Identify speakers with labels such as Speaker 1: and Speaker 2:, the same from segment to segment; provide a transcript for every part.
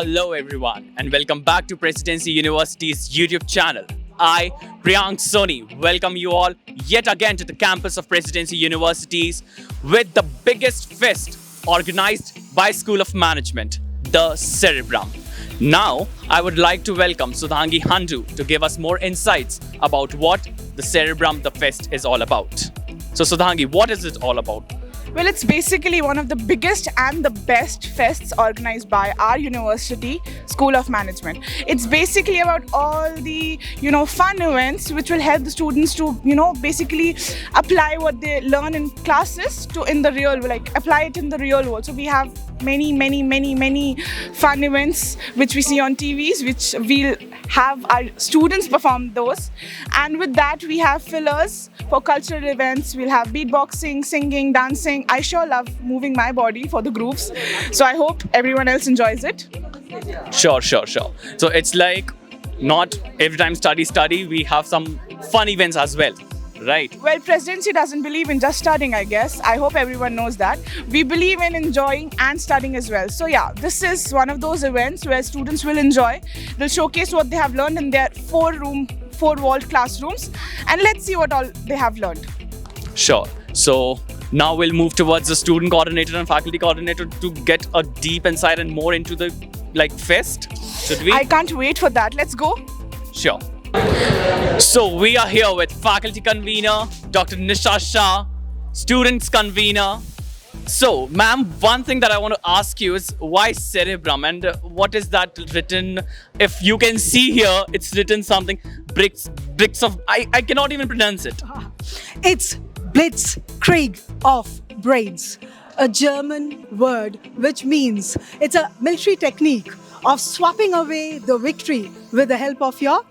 Speaker 1: Hello everyone and welcome back to Presidency University's YouTube channel. I, Priyank Soni, welcome you all yet again to the campus of Presidency Universities with the biggest fest organized by School of Management, the Cerebrum. Now, I would like to welcome Sudhangi Handu to give us more insights about what the Cerebrum, the fest is all about. So Sudhangi, what is it all about?
Speaker 2: Well, it's basically one of the biggest and the best fests organized by our university, School of Management. It's basically about all the, fun events which will help the students to, basically apply what they learn in classes to in the real, apply it in the real world. So we have many fun events which we see on TVs, which we'll have our students perform those. And with that, we have fillers for cultural events. We'll have beatboxing, singing, dancing. I sure love moving my body for the groups. So I hope everyone else enjoys it.
Speaker 1: Sure. So it's like not every time study, we have some fun events as well, right?
Speaker 2: Well, Presidency doesn't believe in just studying, I guess. I hope everyone knows that. We believe in enjoying and studying as well. So yeah, this is one of those events where students will enjoy. They'll showcase what they have learned in their four-walled classrooms. And let's see what all they have learned.
Speaker 1: Sure. So now we'll move towards the student coordinator and faculty coordinator to get a deep insight and more into the fest. Should we?
Speaker 2: I can't wait for that. Let's go.
Speaker 1: Sure. So we are here with faculty convener, Dr. Nisha Shah, students convener. So, ma'am, one thing that I want to ask you is why Cerebrum and what is that written? If you can see here, it's written something bricks of. I cannot even pronounce it.
Speaker 3: It's Blitzkrieg of Brains, a German word which means it's a military technique of swapping away the victory with the help of your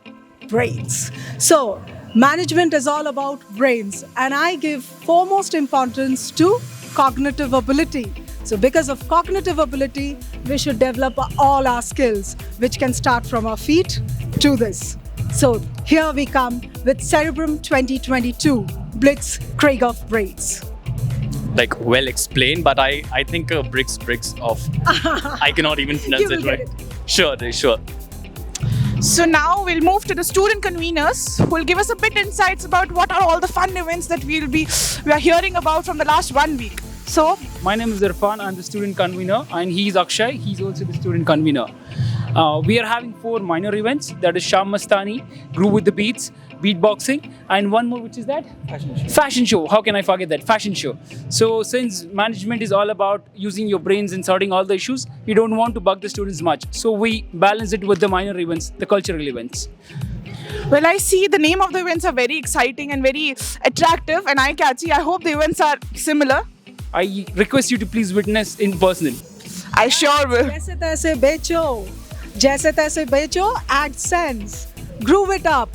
Speaker 3: brains. So, management is all about brains, and I give foremost importance to cognitive ability. So, because of cognitive ability, we should develop all our skills, which can start from our feet to this. So, here we come with Cerebrum 2022, Blitzkreig of Brains.
Speaker 1: Well explained, but I think bricks of. I cannot even pronounce it right. Sure.
Speaker 2: So now we'll move to the student conveners who will give us a bit insights about what are all the fun events that we are hearing about from the last 1 week. So,
Speaker 4: my name is Irfan, I'm the student convener, and he's Akshay, he's also the student convener. We are having 4 minor events, that is Sham Mastani, Groove with the Beats, Beatboxing, and one more, which is that? Fashion show. How can I forget that? Fashion show. So since management is all about using your brains and sorting all the issues, we don't want to bug the students much. So we balance it with the minor events, the cultural events.
Speaker 2: Well, I see the name of the events are very exciting and very attractive and eye-catchy. I hope the events are similar.
Speaker 4: I request you to please witness in person.
Speaker 2: I sure will.
Speaker 3: Jaise taise becho, add sense. Groove it up,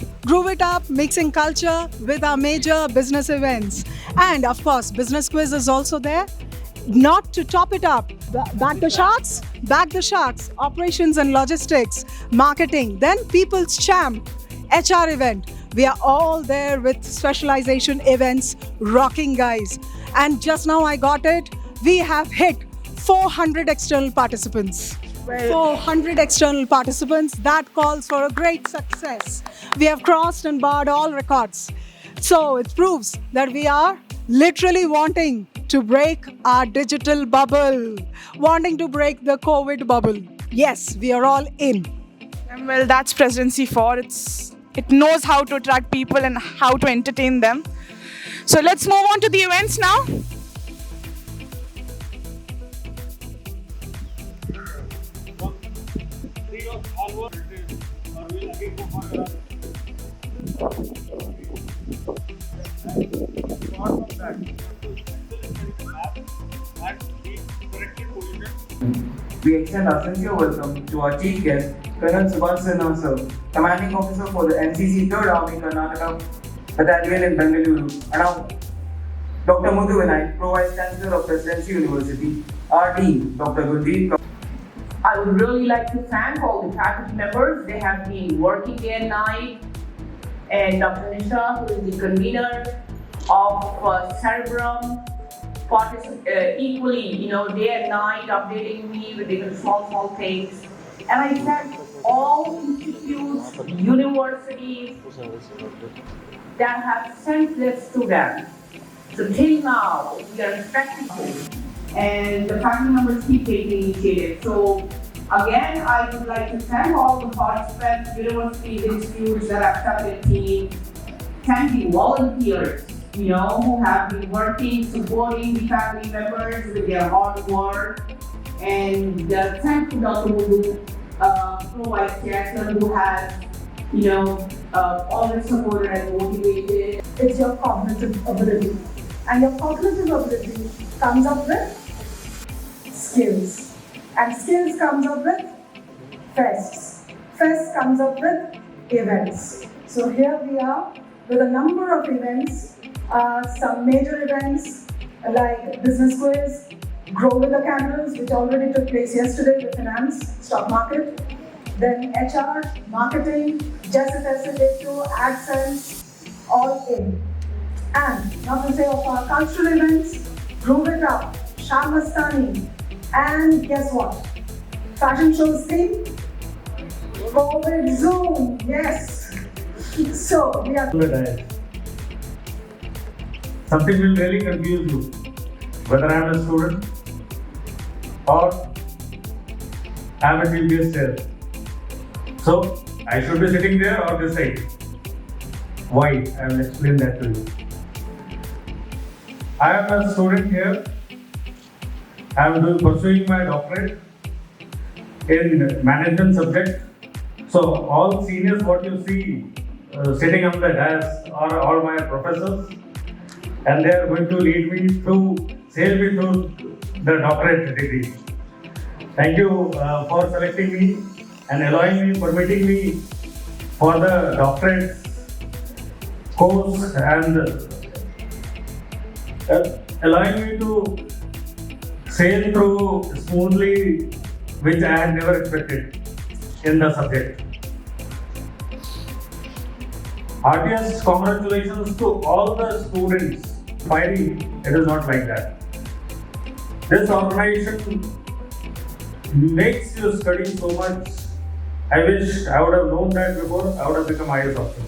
Speaker 3: mixing culture with our major business events. And of course, business quiz is also there. Not to top it up, back the sharks, operations and logistics, marketing, then people's champ, HR event. We are all there with specialization events, rocking guys. And just now I got it, we have hit 400 external participants. 400 external participants, that calls for a great success. We have crossed and barred all records. So it proves that we are literally wanting to break our digital bubble, wanting to break the COVID bubble. Yes, we are all in.
Speaker 2: And well, that's Presidency for. It knows how to attract people and how to entertain them. So let's move on to the events now.
Speaker 5: We extend our sincere welcome to our chief guest, Colonel Subhash Sinha sir, Commanding Officer for the NCC 3rd Army Karnataka Battalion in Bangalore, and now Dr. Mudhu Vinayak, Pro-Vice Chancellor of Presidency University, our Dean, Dr. Gurdeep.
Speaker 6: I would really like to thank all the faculty members. They have been working day and night, and Dr. Nisha, who is the convener of Cerebrum, equally, day and night, updating me with the small things. And I thank all institutes, universities that have sent their students. So till now, we are expecting and the faculty members keep taking initiative. So again, I would like to thank all the participants, universities, institutes that have started teams, thank the volunteers, who have been working, supporting the faculty members with their hard work. And thank you, Dr. Mundu, Vice Chancellor, who has, always supported and motivated.
Speaker 3: It's your cognitive ability. And your cognitive ability comes up with skills. And skills comes up with fests. Fests comes up with events. So here we are with a number of events, some major events like business quiz, grow with the candles, which already took place yesterday with finance, stock market, then HR, marketing, JSFSA2, AdSense, all in. And not to say of our cultural events, Groove It Up, Shah Mastani, and guess what? Fashion shows theme, COVID Zoom, yes. So we are.
Speaker 7: Something will really confuse you, whether I am a student or I am a chief guest here. So I should be sitting there or this side. Why? I will explain that to you. I am a student here. I am pursuing my doctorate in management subject. So all seniors, what you see sitting on the desk are all my professors, and they are going to lead me through, sail me through the doctorate degree. Thank you for selecting me and allowing me, permitting me for the doctorate course and allowing me to sail through smoothly, which I had never expected in the subject. Heartiest congratulations to all the students. Finally, it is not like that. This organization makes you study so much. I wish I would have known that before. I would have become IAS officer,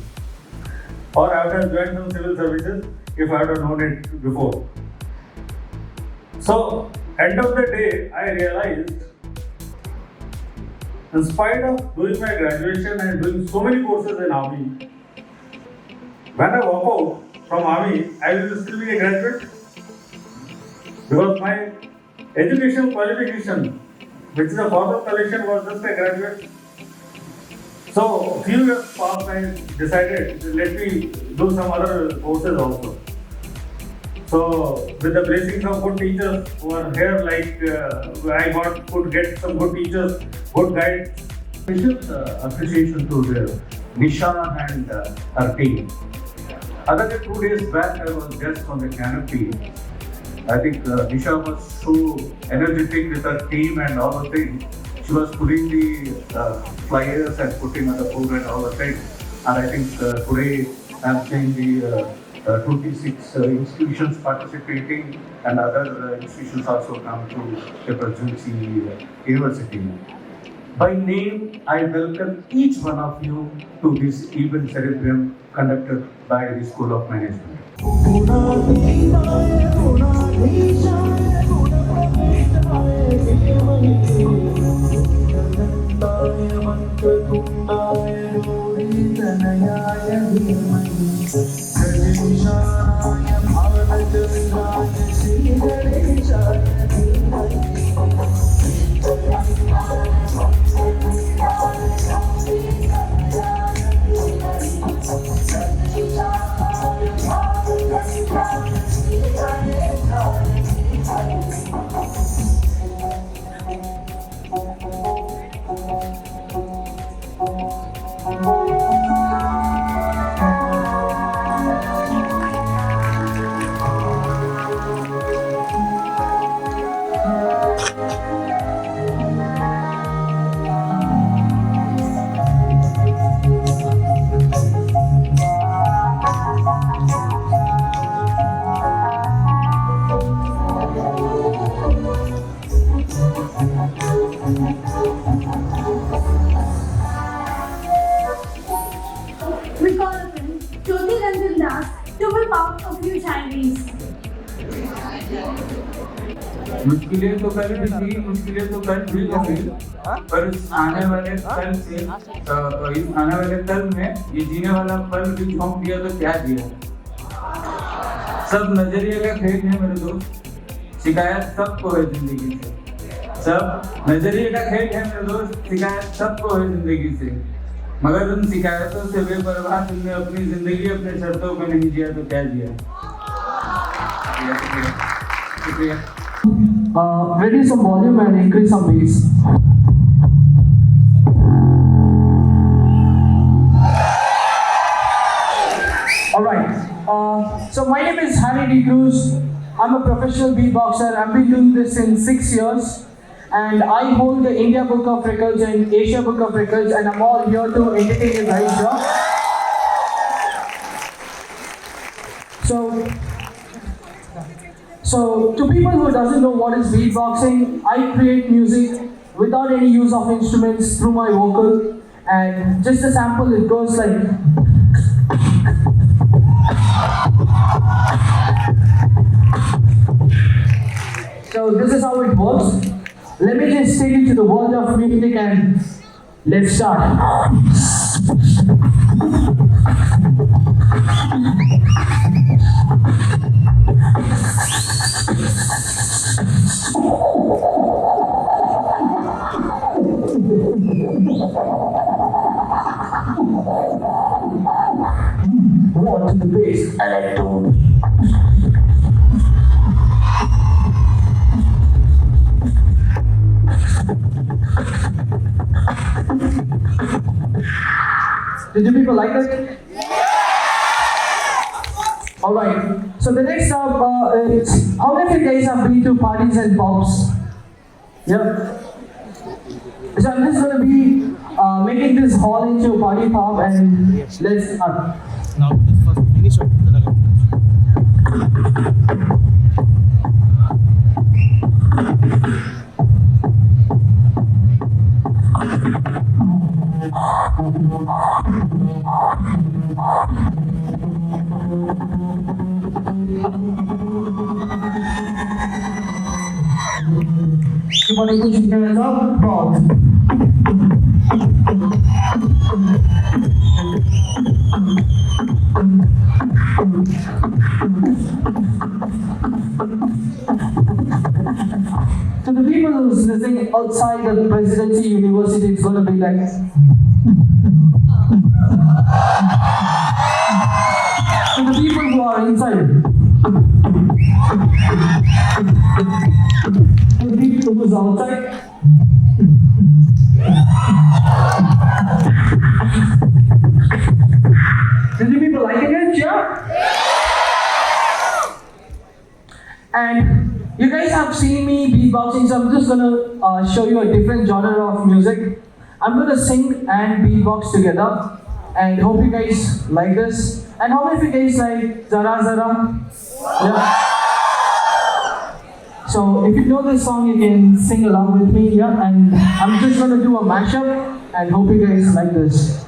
Speaker 7: or I would have joined some civil services if I would have known it before. So, end of the day, I realized, in spite of doing my graduation and doing so many courses in Army, when I walk out from Army, I will still be a graduate, because my educational qualification, which is a form of collection, was just a graduate. So, a few years passed, I decided, let me do some other courses also. So, with the blessings of good teachers who are here, I could get some good teachers, good guides. Special appreciation to Nisha and her team. Other than 2 days back, I was just on the canopy. I think Nisha was so energetic with her team and all the things. She was putting the flyers and putting on the board and all the things. And I think today I'm seeing the 26 institutions participating, and other institutions also come to the Presidency University. By name, I welcome each one of you to this event Cerebrum conducted by the School of Management.
Speaker 8: us to whip out a few Chinese.
Speaker 5: मुश्किलें तो कल भी थी, मुश्किलें तो कल भी होंगी, पर इस आने वाले कल से इस आने वाले कल में ये जीने वाला पल भी छोंक दिया तो क्या दिया। सब नजरिए का खेल है मेरे दोस्त, शिकायत सबको है जिंदगी से। सब नजरिए का खेल है मेरे दोस्त, शिकायत सबको है जिंदगी से। मगर उन शिकायतों से बेपरवाह तुमने अपनी जिंदगी अपने शर्तों पे नहीं जिया तो क्या जिया। शुक्रिया।
Speaker 9: Reduce some volume and increase some bass. Alright, so my name is Harry D. Cruz. I'm a professional beatboxer. I've been doing this in 6 years. And I hold the India Book of Records and Asia Book of Records, and I'm all here to entertain you guys here. So to people who doesn't know what is beatboxing, I create music without any use of instruments through my vocal, and just a sample, it goes like. So this is how it works. Let me just take you to the world of music and let's start. What to the bass? I like to. Did you people like it? Alright, so the next up is, how many of you guys have been to parties and pubs? Yeah. So I'm just going to be making this hall into a party pub, and let's start.
Speaker 10: Now, first finish up.
Speaker 9: Everybody put your hands up, pause. To the people who's listening outside the Presidency University, it's going to be like. To the people who are inside. To the people who's outside. Did you people like it? Yeah? And you guys have seen me beatboxing, so I'm just gonna show you a different genre of music. I'm gonna sing and beatbox together, and hope you guys like this. And how many of you guys like Zara Zara? Yeah. So if you know this song, you can sing along with me, yeah? And I'm just gonna do a mashup, and hope you guys like this.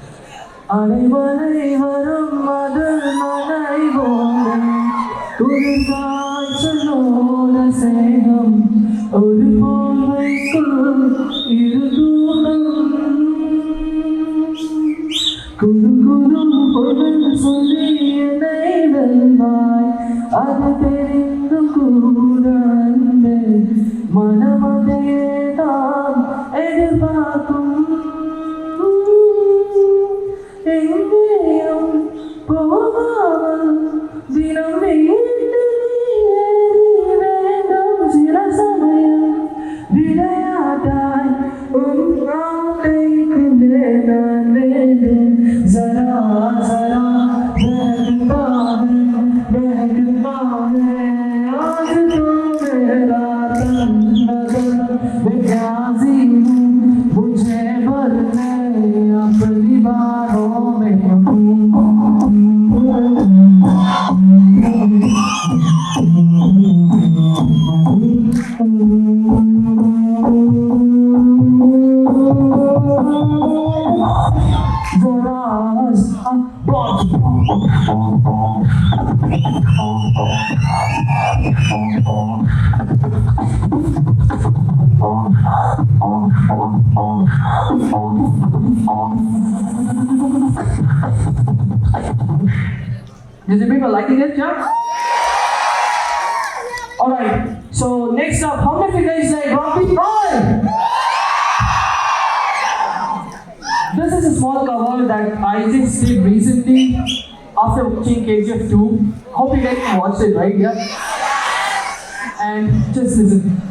Speaker 9: मुझे Did the people liking it? Yeah? Alright, so next up, how many of you guys like rock people? This is a small cover that I just did recently after watching KGF 2. Hope you guys watched it, right? Yeah? And just listen.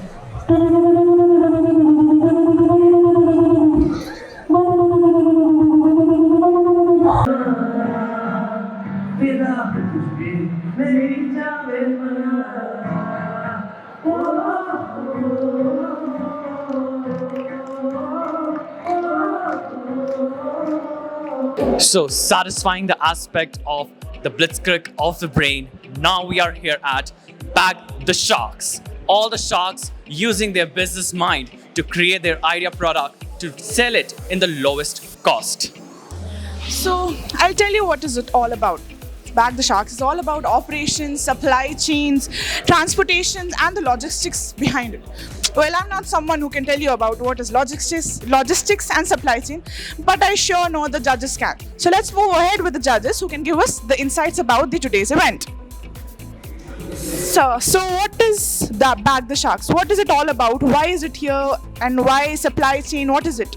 Speaker 1: So satisfying the aspect of the Blitzkrieg of the brain, now we are here at Bag the Sharks. All the sharks using their business mind to create their idea product to sell it in the lowest cost.
Speaker 2: So I'll tell you what is it all about. Bag the Sharks is all about operations, supply chains, transportation, and the logistics behind it. Well, I'm not someone who can tell you about what is logistics and supply chain, but I sure know the judges can. So let's move ahead with the judges who can give us the insights about the today's event. So what is the Bag the Sharks? What is it all about? Why is it here? And why supply chain? What is it?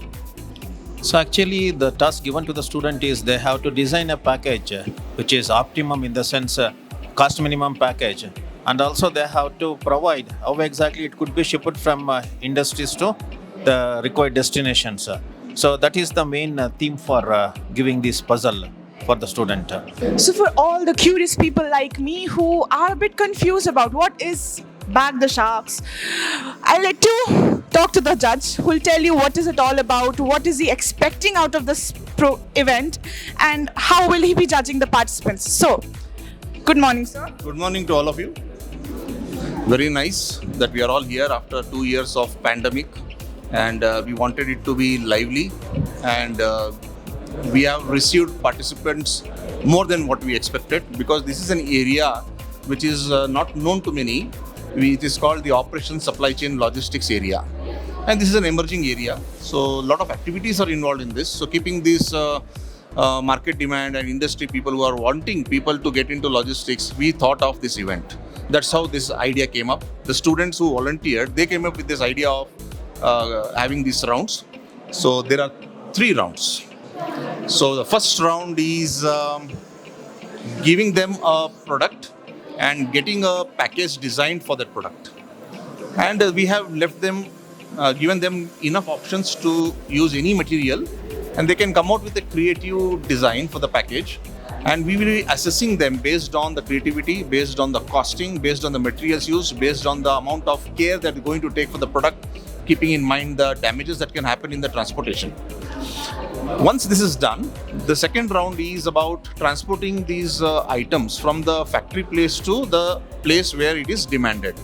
Speaker 10: So actually the task given to the student is they have to design a package which is optimum in the sense cost minimum package, and also they have to provide how exactly it could be shipped from industries to the required destinations. So that is the main theme for giving this puzzle for the student.
Speaker 2: So for all the curious people like me who are a bit confused about what is Bag the Sharks, I'd like to talk to the judge who will tell you what is it all about, what is he expecting out of this event, and how will he be judging the participants. So, good morning, sir.
Speaker 11: Good morning to all of you. Very nice that we are all here after 2 years of pandemic, and we wanted it to be lively, and we have received participants more than what we expected, because this is an area which is not known to many. It is called the Operations Supply Chain Logistics area, and this is an emerging area, so a lot of activities are involved in this. So keeping this market demand and industry people who are wanting people to get into logistics, we thought of this event. That's how this idea came up. The students who volunteered, they came up with this idea of having these rounds. So there are 3 rounds. So the first round is giving them a product and getting a package designed for that product. And we have left them, given them enough options to use any material, and they can come out with a creative design for the package. And we will be assessing them based on the creativity, based on the costing, based on the materials used, based on the amount of care that they're going to take for the product, keeping in mind the damages that can happen in the transportation. Once this is done, the second round is about transporting these items from the factory place to the place where it is demanded.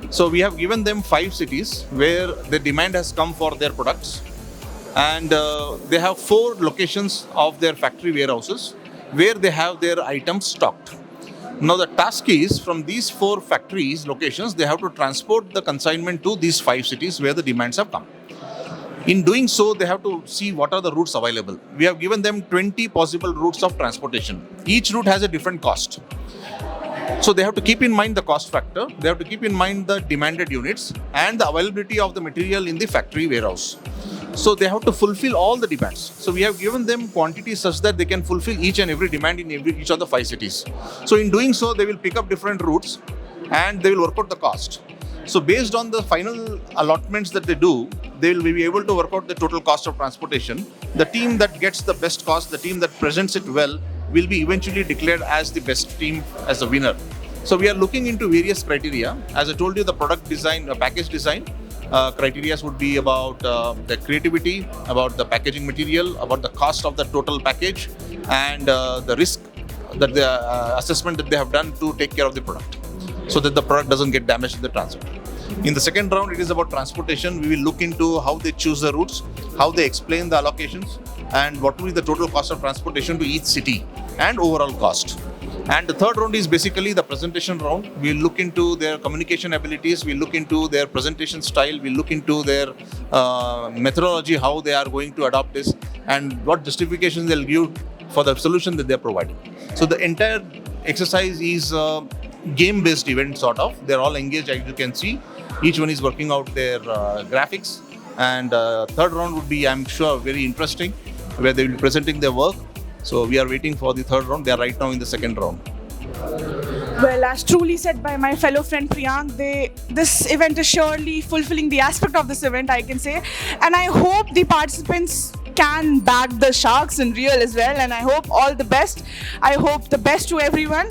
Speaker 11: So we have given them 5 cities where the demand has come for their products, and they have 4 locations of their factory warehouses where they have their items stocked. Now the task is, from these 4 factories locations, they have to transport the consignment to these 5 cities where the demands have come. In doing so, they have to see what are the routes available. We have given them 20 possible routes of transportation. Each route has a different cost. So they have to keep in mind the cost factor, they have to keep in mind the demanded units and the availability of the material in the factory warehouse. So they have to fulfill all the demands. So we have given them quantities such that they can fulfill each and every demand in each of the 5 cities. So in doing so, they will pick up different routes and they will work out the cost. So based on the final allotments that they do, they will be able to work out the total cost of transportation. The team that gets the best cost, the team that presents it well, will be eventually declared as the best team, as the winner. So we are looking into various criteria. As I told you, the product design, package design, criteria would be about the creativity, about the packaging material, about the cost of the total package, and the risk that the assessment that they have done to take care of the product, so that the product doesn't get damaged in the transit. In the second round, it is about transportation. We will look into how they choose the routes, how they explain the allocations, and what will be the total cost of transportation to each city and overall cost. And the third round is basically the presentation round. We'll look into their communication abilities, we'll look into their presentation style, we'll look into their methodology, how they are going to adopt this, and what justifications they'll give for the solution that they're providing. So the entire exercise is a game-based event sort of. They're all engaged, as you can see. Each one is working out their graphics. And third round would be, I'm sure, very interesting, where they will be presenting their work. So we are waiting for the third round. They are right now in the second round.
Speaker 2: Well, as truly said by my fellow friend Priyank, this event is surely fulfilling the aspect of this event, I can say. And I hope the participants can back the Sharks in real as well. And I hope all the best. I hope the best to everyone.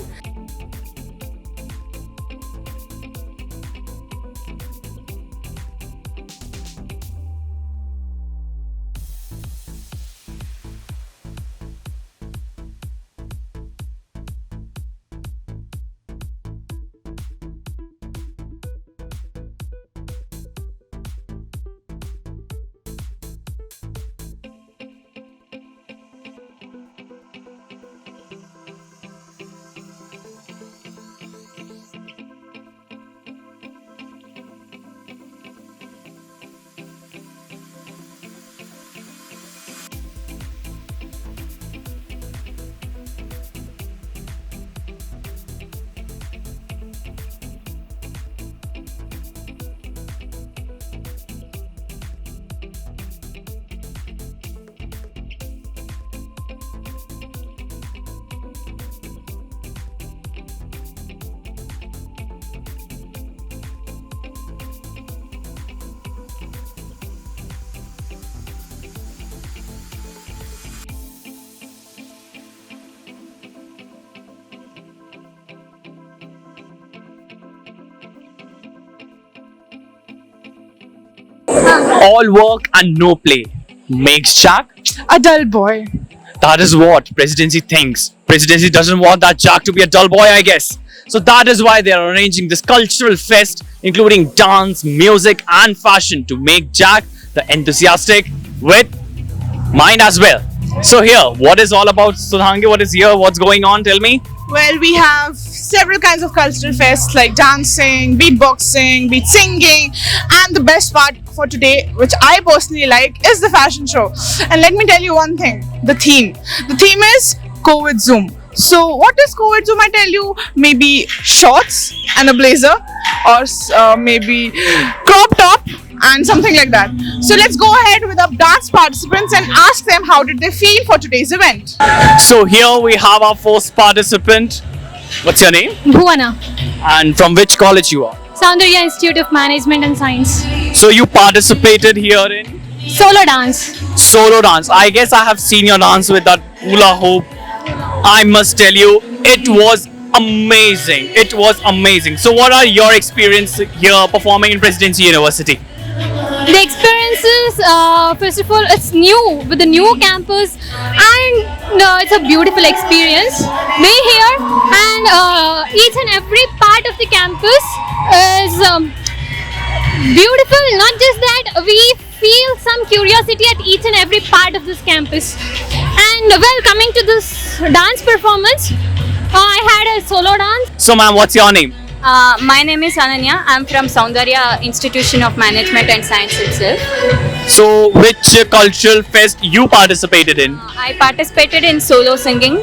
Speaker 1: All work and no play makes Jack
Speaker 2: A dull boy.
Speaker 1: That is what Presidency thinks. Presidency doesn't want that Jack to be a dull boy, I guess. So that is why they are arranging this cultural fest, including dance, music, and fashion, to make Jack the enthusiastic with mind as well. So here, what is all about Sudhangi? What is here? What's going on? Tell me.
Speaker 2: Well, we have several kinds of cultural fests like dancing, beatboxing, beat singing, and the best part for today, which I personally like, is the fashion show. And let me tell you one thing, the theme. The theme is COVID Zoom. So what is COVID Zoom? I tell you, maybe shorts and a blazer, or maybe crop top and something like that. So let's go ahead with our dance participants and ask them how did they feel for today's event.
Speaker 1: So here we have our first participant. What's your name?
Speaker 8: Bhuvana,
Speaker 1: And from which college you are?
Speaker 8: Soundarya Institute of Management and Science.
Speaker 1: So you participated here in
Speaker 8: Solo dance.
Speaker 1: solo dance. I guess I have seen your dance with that hula hoop. I must tell you, it was amazing. It was amazing. So what are your experiences here performing in Presidency University?
Speaker 8: The experiences, first of all, it's new with the new campus, and it's a beautiful experience. Being here, and each and every part of the campus is beautiful. Not just that, we feel some curiosity at each and every part of this campus. And well, coming to this dance performance, I had a solo dance.
Speaker 1: So ma'am, what's your name?
Speaker 12: My name is Ananya. I'm from Soundarya Institution of Management and Science itself.
Speaker 1: So which cultural fest you participated in?
Speaker 12: I participated in solo singing,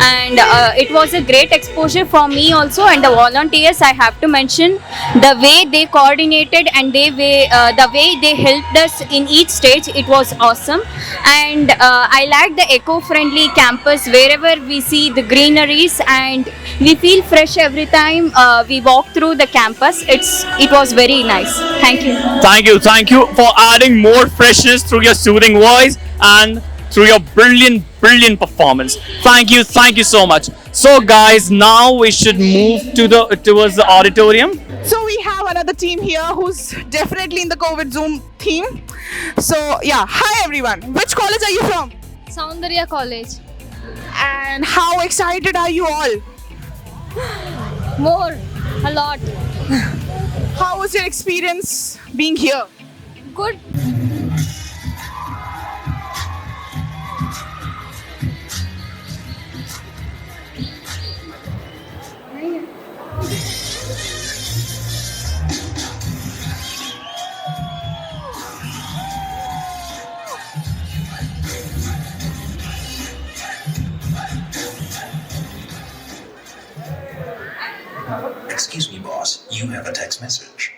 Speaker 12: and it was a great exposure for me also. And the volunteers, I have to mention the way they coordinated and the way they helped us in each stage. It was awesome, and I like the eco-friendly campus. Wherever we see the greeneries, and we feel fresh every time we walk through the campus. It was very nice. Thank you.
Speaker 1: Thank you for adding more freshness through your soothing voice and through your brilliant performance. Thank you so much. So guys, now we should move towards the auditorium.
Speaker 2: So we have another team here who's definitely in the COVID Zoom theme. So yeah, hi everyone. Which college are you from?
Speaker 8: Soundarya College.
Speaker 2: And how excited are you all?
Speaker 8: More, a lot.
Speaker 2: How was your experience being here?
Speaker 8: Good.
Speaker 13: Excuse me, boss. You have a text message.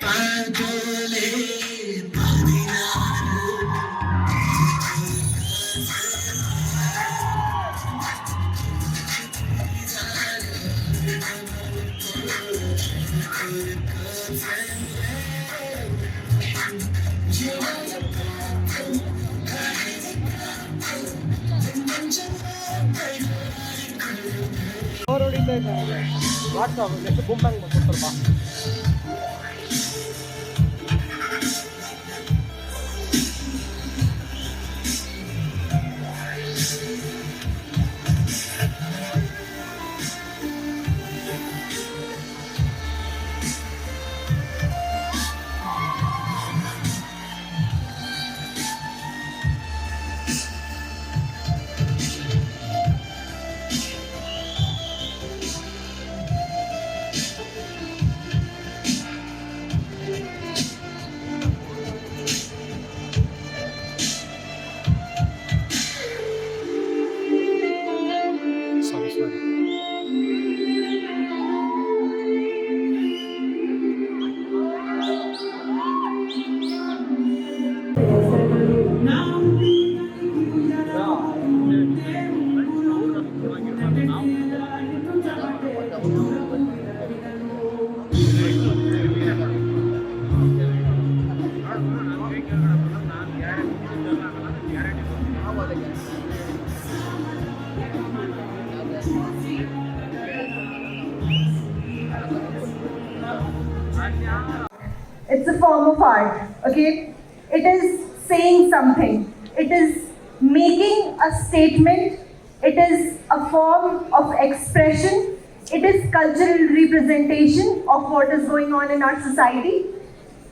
Speaker 14: It's a form of art, okay? It is saying something. It is making a statement. It is a form of expression. It is cultural representation of what is going on in our society.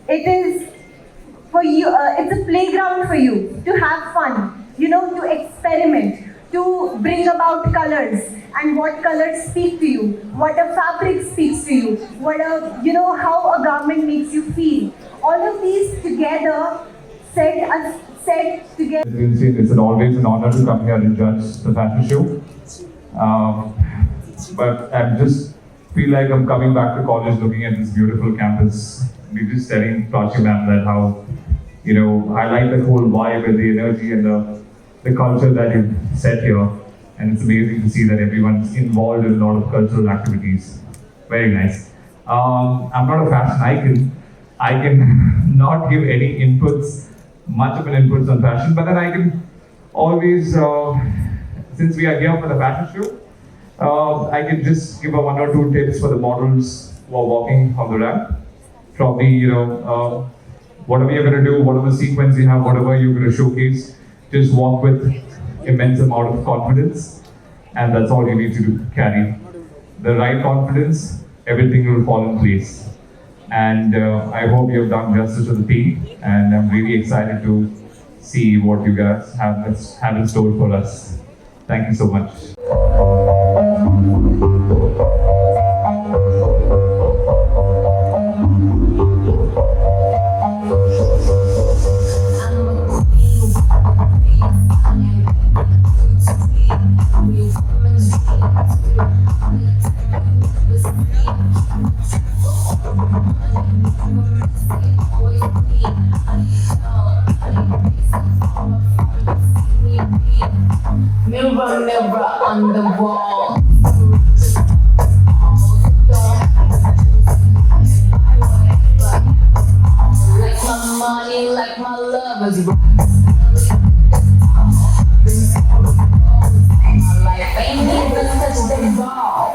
Speaker 14: It is for you, it's a playground for you to have fun, to experiment, to bring about colors and what colors speak to you, what a fabric speaks to you, how a garment makes you feel. All of these together, said together.
Speaker 15: It's always an honor to come here and judge the fashion show. But I just feel like I'm coming back to college looking at this beautiful campus. We were just telling Prachi ma'am that how, I like the whole vibe and the energy and the culture that you've set here. And it's amazing to see that everyone's involved in a lot of cultural activities. Very nice. I'm not a fashion icon. I can not give any inputs, much of an inputs on fashion, but then I can always, since we are here for the fashion show, I can just give a 1 or 2 tips for the models who are walking on the ramp. Probably, whatever you're going to do, whatever sequence you have, whatever you're going to showcase, just walk with immense amount of confidence, and that's all you need to do, carry. The right confidence, everything will fall in place. And I hope you have done justice to the team, and I'm really excited to see what you guys have in store for us. Thank you so much.
Speaker 6: Mirror, mirror on the wall. Like my money, like my love is right. My life ain't even touched the ball.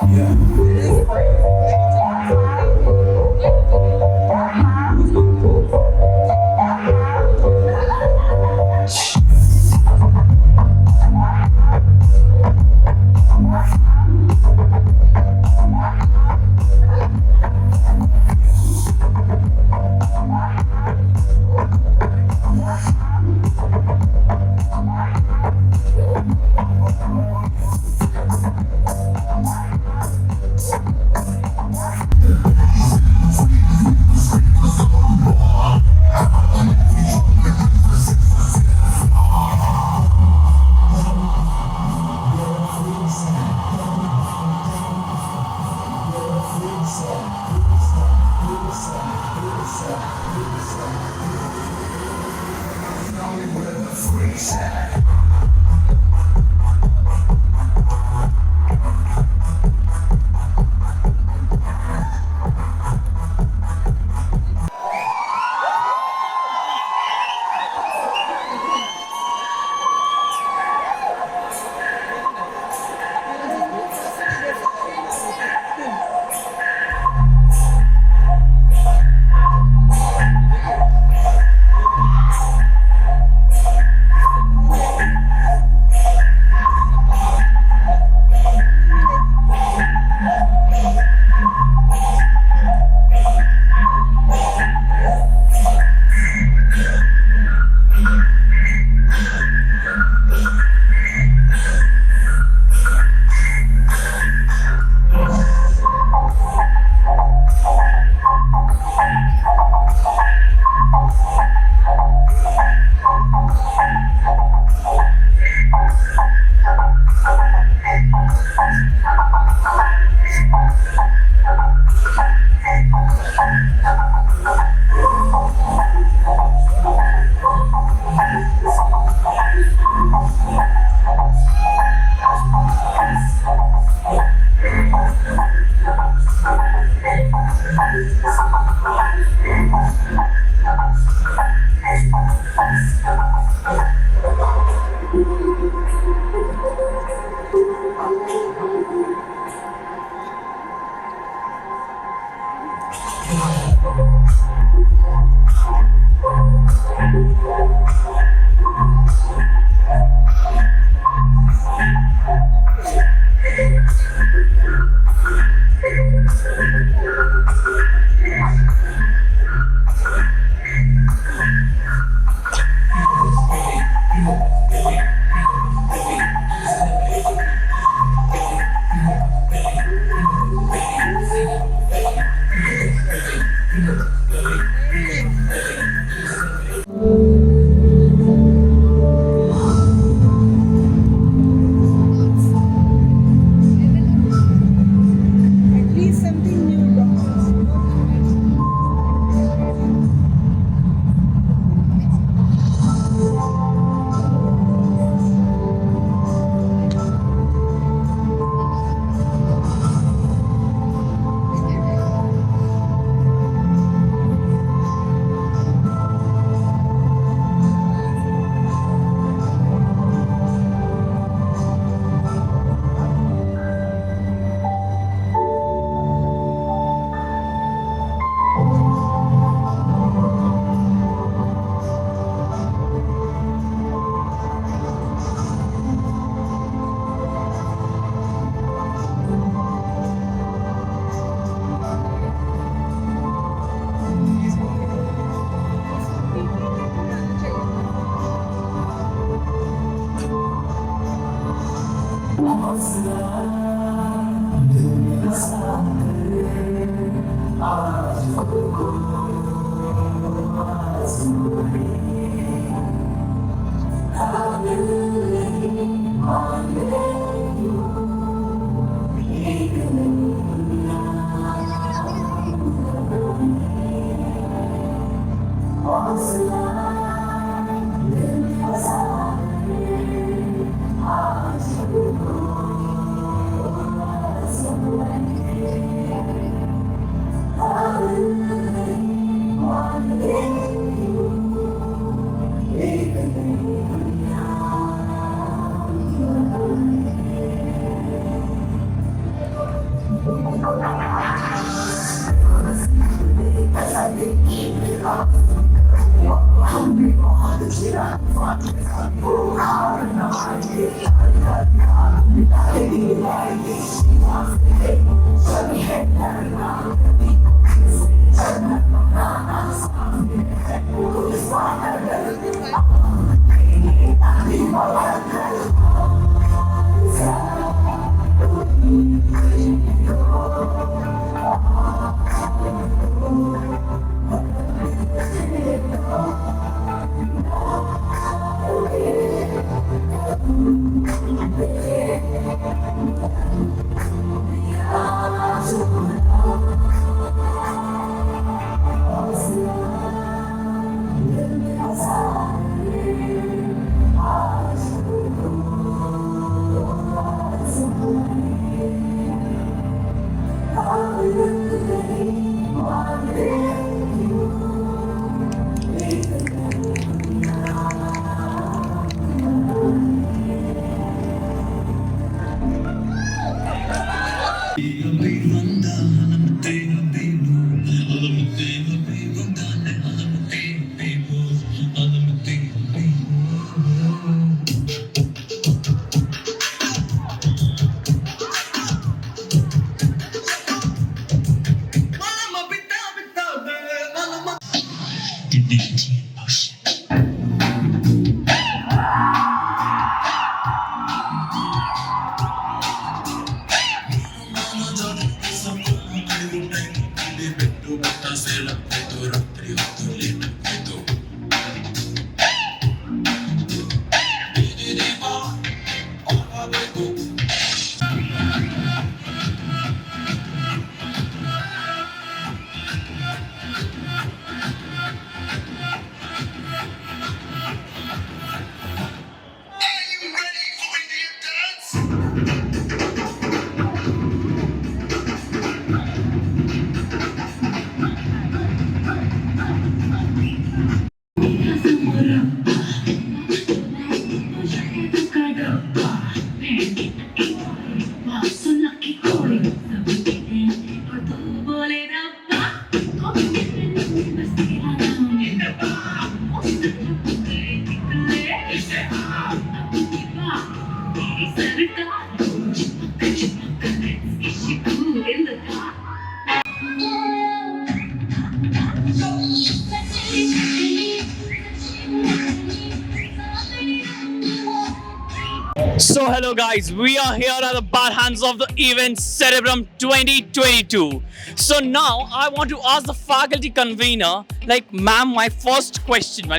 Speaker 1: So hello guys, we are here at the bad hands of the event Cerebrum 2022. So now I want to ask the faculty convener, like ma'am, my first question,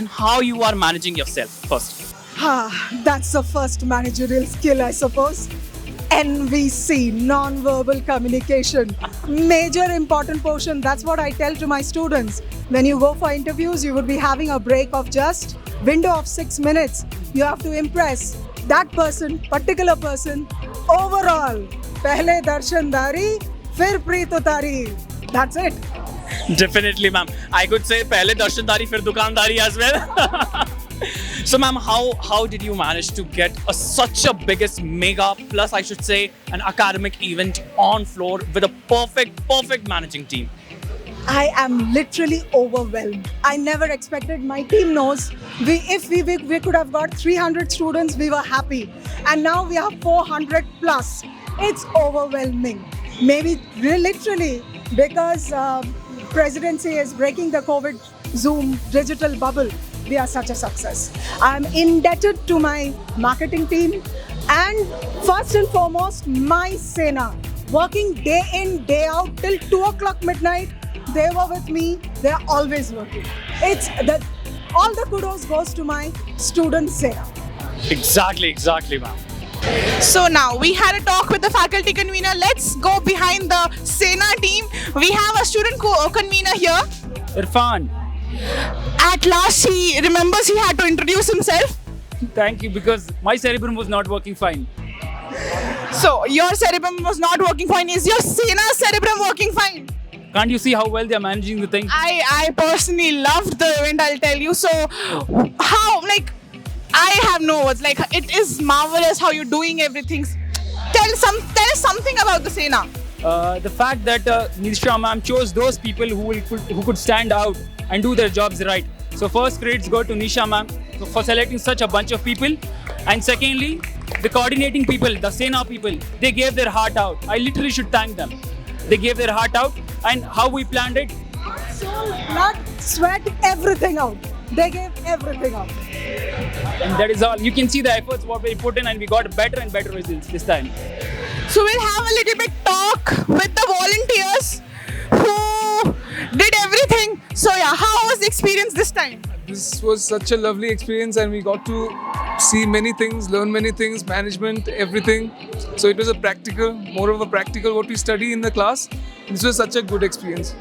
Speaker 1: how you are managing yourself first?
Speaker 3: That's the first managerial skill, I suppose. NVC, non-verbal communication. Major important portion. That's what I tell to my students. When you go for interviews, you would be having a break of just window of 6 minutes. You have to impress that person, particular person, overall. Pehle darshandari, fir preet utari. That's it.
Speaker 1: Definitely, ma'am. I could say pehle darshandari, fir dukandari as well. So, ma'am, how did you manage to get such a biggest mega plus, I should say, an academic event on floor with a perfect managing team?
Speaker 3: I am literally overwhelmed. I never expected. My team knows if we could have got 300 students, we were happy. And now we have 400 plus. It's overwhelming. Maybe literally because Presidency is breaking the COVID Zoom digital bubble. We are such a success. I'm indebted to my marketing team and first and foremost, my Sena. Working day in, day out till 2 o'clock midnight. They were with me. They are always working. All the kudos goes to my student Sena.
Speaker 1: Exactly, ma'am.
Speaker 2: So now we had a talk with the faculty convener. Let's go behind the Sena team. We have a student convener here.
Speaker 4: Irfan.
Speaker 2: At last he remembers he had to introduce himself.
Speaker 4: Thank you, because my cerebrum was not working fine.
Speaker 2: So your cerebrum was not working fine. Is your Sena cerebrum working fine?
Speaker 4: Can't you see how well they're managing the thing?
Speaker 2: I personally loved the event, I'll tell you. So how, I have no words. It is marvelous how you're doing everything. Tell us something about the Sena.
Speaker 4: The fact that Nisha ma'am chose those people who could stand out and do their jobs right. So first credits go to Nisha ma'am for selecting such a bunch of people. And secondly, the coordinating people, the Sena people, they gave their heart out. I literally should thank them. They gave their heart out, and how we planned it.
Speaker 3: Soul, blood, sweat, everything out. They gave everything out.
Speaker 4: And that is all. You can see the efforts what we put in, and we got better and better results this time.
Speaker 2: So we'll have a little bit talk with the volunteers who did everything. So yeah, how was the experience this time?
Speaker 16: This was such a lovely experience, and we got to see many things, learn many things, management, everything. So it was more of a practical what we study in the class. This was such a good experience.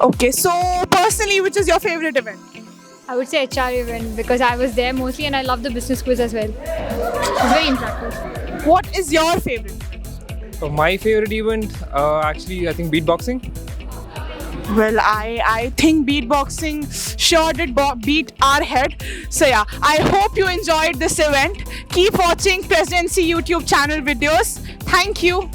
Speaker 2: Okay, so personally, which is your favorite event?
Speaker 8: I would say HR event because I was there mostly and I love the business quiz as well. It's very interactive.
Speaker 2: What is your favorite?
Speaker 16: My favorite event, actually, I think beatboxing.
Speaker 2: Well, I think beatboxing sure did beat our head. So yeah, I hope you enjoyed this event. Keep watching Presidency YouTube channel videos. Thank you.